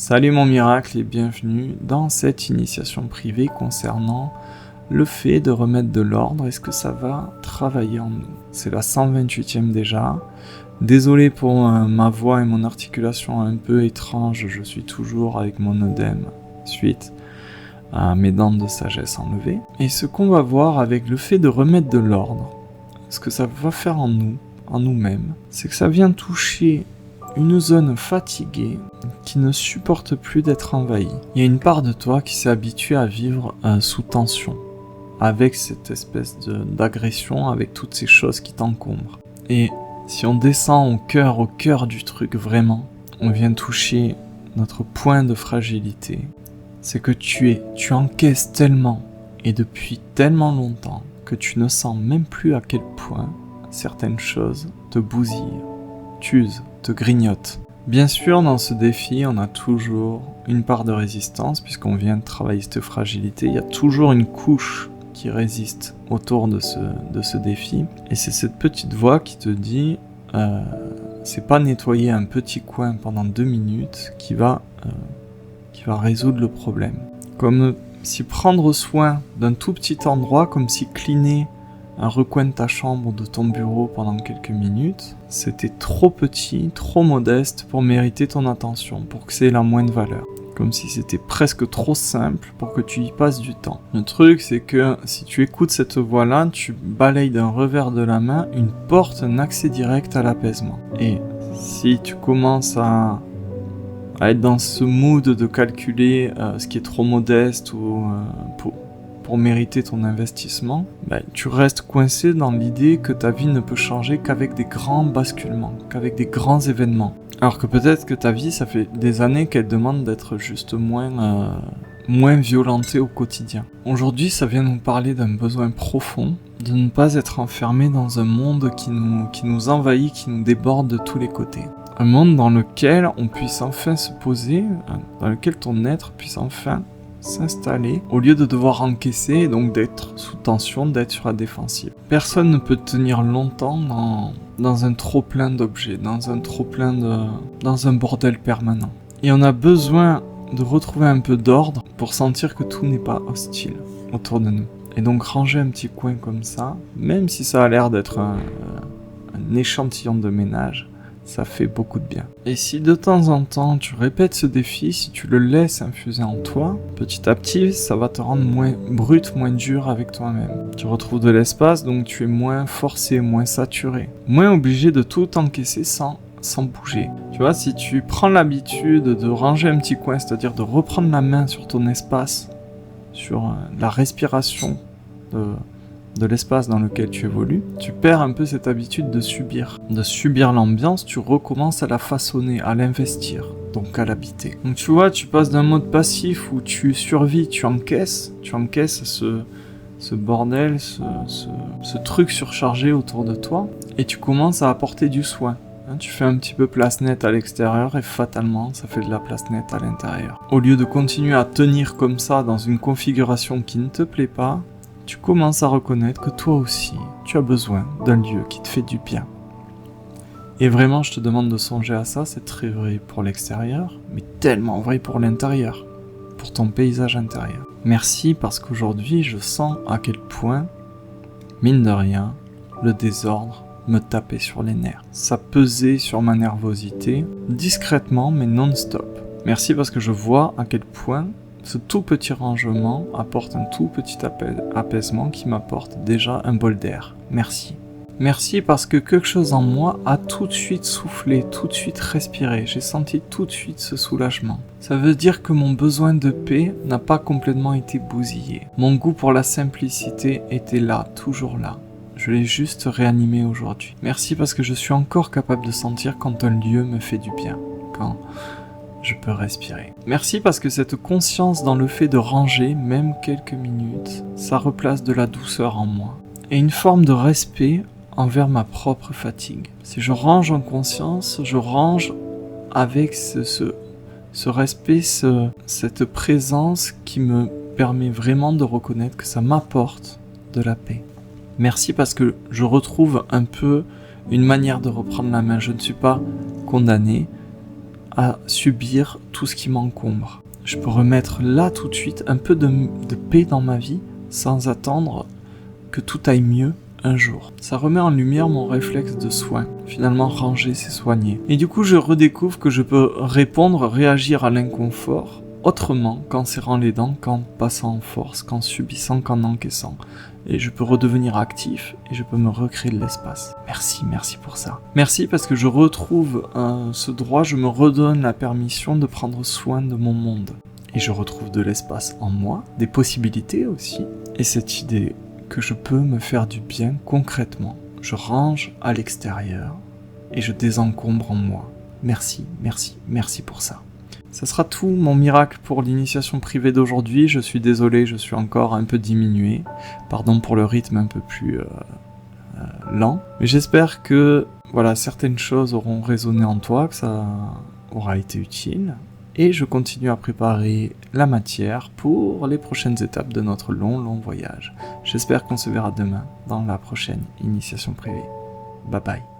Salut mon miracle et bienvenue dans cette initiation privée concernant le fait de remettre de l'ordre. Est-ce que ça va travailler en nous? C'est la 128e déjà. Désolé pour ma voix et mon articulation un peu étrange, je suis toujours avec mon œdème suite à mes dents de sagesse enlevées. Et ce qu'on va voir avec le fait de remettre de l'ordre, ce que ça va faire en nous, en nous-mêmes, c'est que ça vient toucher une zone fatiguée qui ne supporte plus d'être envahie. Il y a une part de toi qui s'est habituée à vivre sous tension, avec cette espèce d'agression, avec toutes ces choses qui t'encombrent. Et si on descend au cœur du truc vraiment, on vient toucher notre point de fragilité. C'est que tu encaisses tellement et depuis tellement longtemps que tu ne sens même plus à quel point certaines choses te bousillent, t'usent, te grignotent. Bien sûr, dans ce défi, on a toujours une part de résistance puisqu'on vient de travailler cette fragilité. Il y a toujours une couche qui résiste autour de ce défi. Et c'est cette petite voix qui te dit c'est pas nettoyer un petit coin pendant 2 minutes qui va résoudre le problème. Comme si prendre soin d'un tout petit endroit, comme si cleaner un recoin de ta chambre ou de ton bureau pendant quelques minutes, c'était trop petit, trop modeste pour mériter ton attention, pour que c'est la moindre valeur. Comme si c'était presque trop simple pour que tu y passes du temps. Le truc, c'est que si tu écoutes cette voix-là, tu balayes d'un revers de la main une porte, un accès direct à l'apaisement. Et si tu commences à être dans ce mood de calculer ce qui est trop modeste ou pour mériter ton investissement, tu restes coincé dans l'idée que ta vie ne peut changer qu'avec des grands basculements, qu'avec des grands événements. Alors que peut-être que ta vie, ça fait des années qu'elle demande d'être juste moins violentée au quotidien. Aujourd'hui, ça vient nous parler d'un besoin profond, de ne pas être enfermé dans un monde qui nous envahit, qui nous déborde de tous les côtés. Un monde dans lequel on puisse enfin se poser, dans lequel ton être puisse enfin s'installer, au lieu de devoir encaisser et donc d'être sous tension, d'être sur la défensive. Personne ne peut tenir longtemps dans un trop-plein d'objets, dans un bordel permanent. Et on a besoin de retrouver un peu d'ordre pour sentir que tout n'est pas hostile autour de nous. Et donc ranger un petit coin comme ça, même si ça a l'air d'être un échantillon de ménage, ça fait beaucoup de bien. Et si de temps en temps tu répètes ce défi, si tu le laisses infuser en toi, petit à petit, ça va te rendre moins brut, moins dur avec toi-même. Tu retrouves de l'espace, donc tu es moins forcé, moins saturé, moins obligé de tout encaisser sans bouger. Tu vois, si tu prends l'habitude de ranger un petit coin, c'est-à-dire de reprendre la main sur ton espace, sur la respiration de l'espace dans lequel tu évolues, tu perds un peu cette habitude de subir l'ambiance, tu recommences à la façonner, à l'investir, donc à l'habiter. Donc tu vois, tu passes d'un mode passif où tu survis, tu encaisses ce bordel, ce truc surchargé autour de toi, et tu commences à apporter du soin. Tu fais un petit peu place nette à l'extérieur et fatalement ça fait de la place nette à l'intérieur. Au lieu de continuer à tenir comme ça dans une configuration qui ne te plaît pas, tu commences à reconnaître que toi aussi, tu as besoin d'un lieu qui te fait du bien. Et vraiment, je te demande de songer à ça, c'est très vrai pour l'extérieur, mais tellement vrai pour l'intérieur, pour ton paysage intérieur. Merci parce qu'aujourd'hui, je sens à quel point, mine de rien, le désordre me tapait sur les nerfs. Ça pesait sur ma nervosité, discrètement mais non-stop. Merci parce que je vois à quel point ce tout petit rangement apporte un tout petit apaisement qui m'apporte déjà un bol d'air. Merci. Merci parce que quelque chose en moi a tout de suite soufflé, tout de suite respiré. J'ai senti tout de suite ce soulagement. Ça veut dire que mon besoin de paix n'a pas complètement été bousillé. Mon goût pour la simplicité était là, toujours là. Je l'ai juste réanimé aujourd'hui. Merci parce que je suis encore capable de sentir quand un lieu me fait du bien. Quand je peux respirer. Merci parce que cette conscience dans le fait de ranger, même quelques minutes, ça replace de la douceur en moi. Et une forme de respect envers ma propre fatigue. Si je range en conscience, je range avec ce respect, cette présence qui me permet vraiment de reconnaître que ça m'apporte de la paix. Merci parce que je retrouve un peu une manière de reprendre la main. Je ne suis pas condamné à subir tout ce qui m'encombre. Je peux remettre là tout de suite un peu de paix dans ma vie sans attendre que tout aille mieux un jour. Ça remet en lumière mon réflexe de soin. Finalement, ranger, c'est soigner. Et du coup, je redécouvre que je peux répondre, réagir à l'inconfort autrement qu'en serrant les dents, qu'en passant en force, qu'en subissant, qu'en encaissant. Et je peux redevenir actif et je peux me recréer de l'espace. Merci pour ça. Merci parce que je retrouve ce droit, je me redonne la permission de prendre soin de mon monde. Et je retrouve de l'espace en moi, des possibilités aussi. Et cette idée que je peux me faire du bien concrètement. Je range à l'extérieur et je désencombre en moi. Merci pour ça. Ça sera tout mon miracle pour l'initiation privée d'aujourd'hui. Je suis désolé, je suis encore un peu diminué. Pardon pour le rythme un peu plus lent. Mais j'espère que certaines choses auront résonné en toi, que ça aura été utile. Et je continue à préparer la matière pour les prochaines étapes de notre long voyage. J'espère qu'on se verra demain dans la prochaine initiation privée. Bye bye.